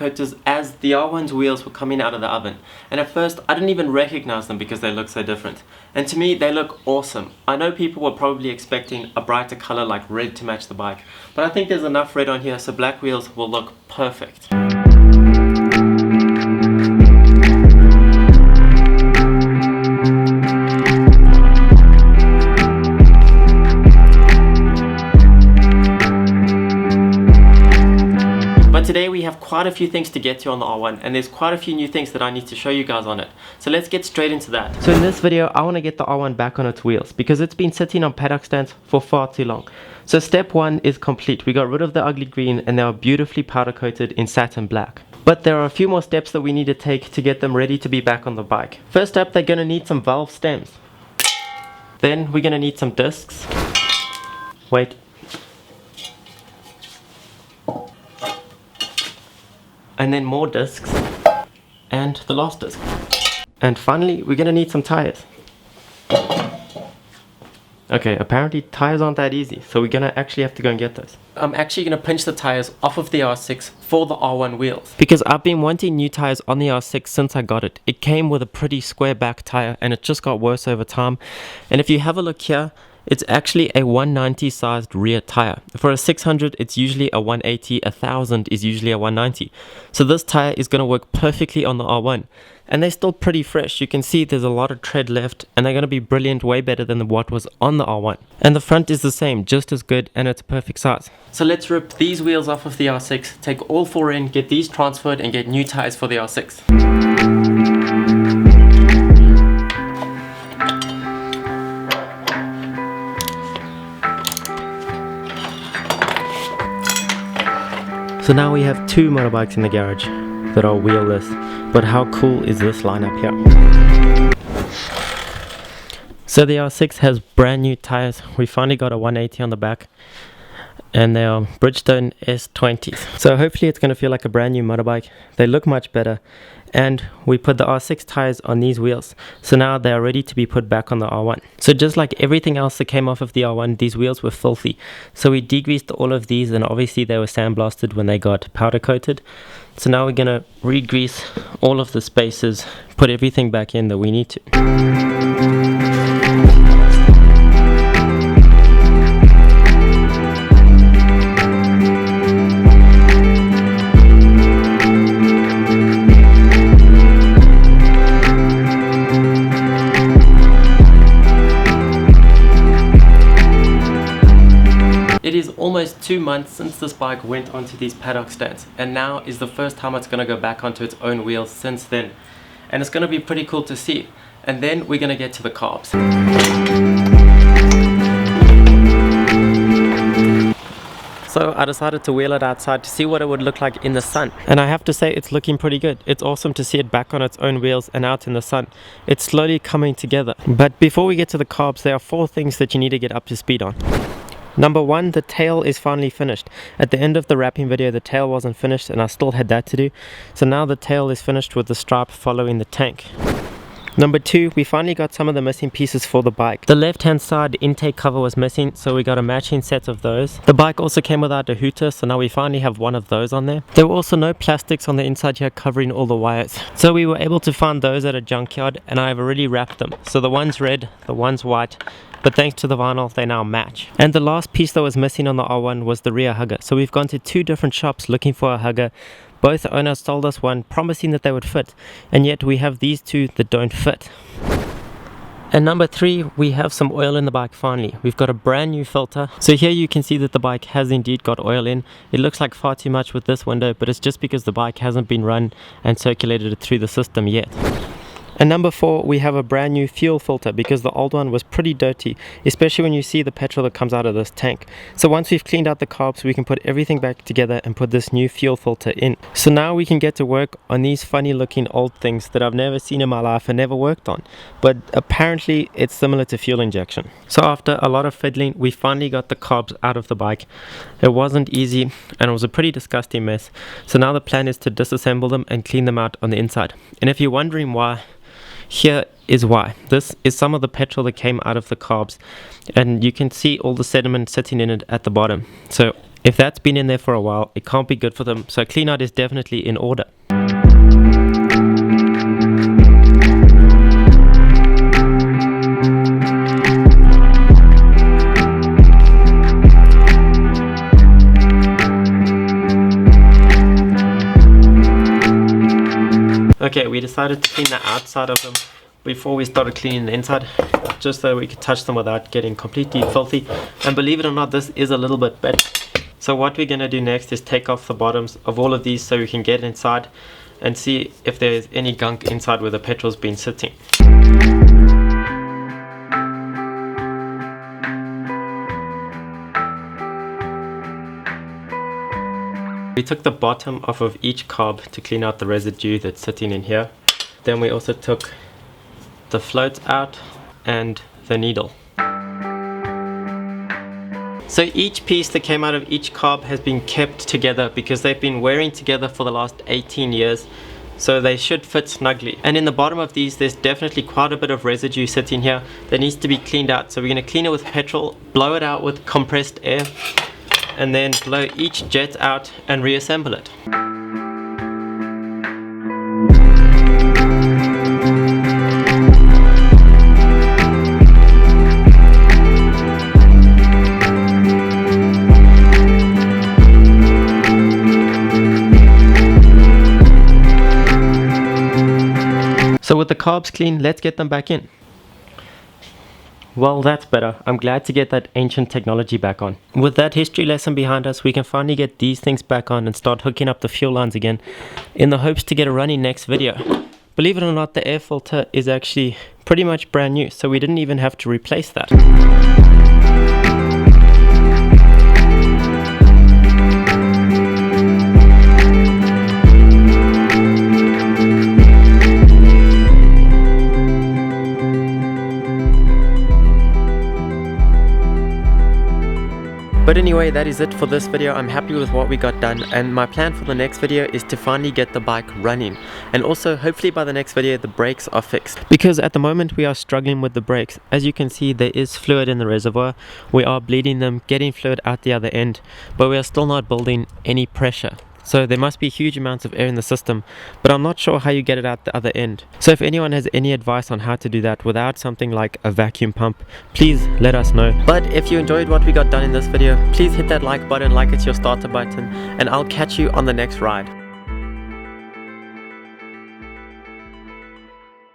coaters as the R1's wheels were coming out of the oven, and at first I didn't even recognize them because they look so different, and to me they look awesome. I know people were probably expecting a brighter color like red to match the bike, but I think there's enough red on here so black wheels will look perfect. Today we have quite a few things to get to on the R1, and there's quite a few new things that I need to show you guys on it. So let's get straight into that. So in this video I want to get the R1 back on its wheels because it's been sitting on paddock stands for far too long. So step 1 is complete. We got rid of the ugly green and they are beautifully powder coated in satin black. But there are a few more steps that we need to take to get them ready to be back on the bike. First up, they're going to need some valve stems. Then we're going to need some discs. Wait. And then more discs, and the last disc. And finally, we're gonna need some tires. Okay, apparently tires aren't that easy, so we're gonna actually have to go and get those. I'm actually gonna pinch the tires off of the R6 for the R1 wheels, because I've been wanting new tires on the R6 since I got it. It came with a pretty square back tire, and it just got worse over time. And if you have a look here, it's actually a 190 sized rear tire. For a 600 it's usually a 180, 1000 is usually a 190. So this tire is going to work perfectly on the R1. And they're still pretty fresh. You can see there's a lot of tread left, and they're going to be brilliant, way better than what was on the R1. And the front is the same, just as good, and it's a perfect size. So let's rip these wheels off of the R6, take all 4 in, get these transferred, and get new tires for the R6. So now we have 2 motorbikes in the garage that are wheelless, but how cool is this lineup here? So the R6 has brand new tires. We finally got a 180 on the back, and they are Bridgestone S20s. So hopefully it's going to feel like a brand new motorbike. They look much better, and we put the R6 tires on these wheels, so now they are ready to be put back on the R1. So just like everything else that came off of the R1, these wheels were filthy, so we degreased all of these, and obviously they were sandblasted when they got powder coated. So now we're gonna re-grease all of the spaces, put everything back in that we need to. It is almost 2 months since this bike went onto these paddock stands, and now is the first time it's going to go back onto its own wheels since then. And it's going to be pretty cool to see. And then we're going to get to the carbs. So I decided to wheel it outside to see what it would look like in the sun. And I have to say it's looking pretty good. It's awesome to see it back on its own wheels and out in the sun. It's slowly coming together. But before we get to the carbs, there are 4 things that you need to get up to speed on. Number 1, the tail is finally finished. At the end of the wrapping video, the tail wasn't finished and I still had that to do. So now the tail is finished with the stripe following the tank. Number 2, we finally got some of the missing pieces for the bike. The left hand side intake cover was missing, so we got a matching set of those. The bike also came without a hooter, so now we finally have one of those on there. There were also no plastics on the inside here covering all the wires, so we were able to find those at a junkyard, and I have already wrapped them. So the one's red, the one's white, but thanks to the vinyl they now match. And the last piece that was missing on the R1 was the rear hugger. So we've gone to 2 different shops looking for a hugger. Both owners told us one, promising that they would fit, and yet we have these 2 that don't fit. And number 3, we have some oil in the bike finally. We've got a brand new filter. So here you can see that the bike has indeed got oil in. It looks like far too much with this window, but it's just because the bike hasn't been run and circulated through the system yet. And number 4, we have a brand new fuel filter because the old one was pretty dirty, especially when you see the petrol that comes out of this tank. So once we've cleaned out the carbs, we can put everything back together and put this new fuel filter in. So now we can get to work on these funny looking old things that I've never seen in my life and never worked on. But apparently it's similar to fuel injection. So after a lot of fiddling, we finally got the carbs out of the bike. It wasn't easy and it was a pretty disgusting mess. So now the plan is to disassemble them and clean them out on the inside. And if you're wondering why, here is why. This is some of the petrol that came out of the carbs, and you can see all the sediment sitting in it at the bottom. So If that's been in there for a while, it can't be good for them, so clean out is definitely in order. Okay, we decided to clean the outside of them before we started cleaning the inside, just so we could touch them without getting completely filthy. And believe it or not, this is a little bit better. So what we're going to do next is take off the bottoms of all of these so we can get inside and see if there's any gunk inside where the petrol's been sitting. We took the bottom off of each carb to clean out the residue that's sitting in here. Then we also took the floats out and the needle. So each piece that came out of each carb has been kept together because they've been wearing together for the last 18 years. So they should fit snugly. And in the bottom of these, there's definitely quite a bit of residue sitting here that needs to be cleaned out. So we're going to clean it with petrol, blow it out with compressed air, and then blow each jet out and reassemble it. So with the carbs clean, let's get them back in. Well, that's better. I'm glad to get that ancient technology back on. With that history lesson behind us, we can finally get these things back on and start hooking up the fuel lines again in the hopes to get a running next video. Believe it or not, the air filter is actually pretty much brand new, so we didn't even have to replace that. But anyway, that is it for this video. I'm happy with what we got done, and my plan for the next video is to finally get the bike running, and also hopefully by the next video the brakes are fixed, because at the moment we are struggling with the brakes. As you can see, there is fluid in the reservoir. We are bleeding them, getting fluid out the other end, but we are still not building any pressure. So there must be huge amounts of air in the system, but I'm not sure how you get it out the other end. So if anyone has any advice on how to do that without something like a vacuum pump, please let us know. But if you enjoyed what we got done in this video, please hit that like button like it's your starter button, and I'll catch you on the next ride.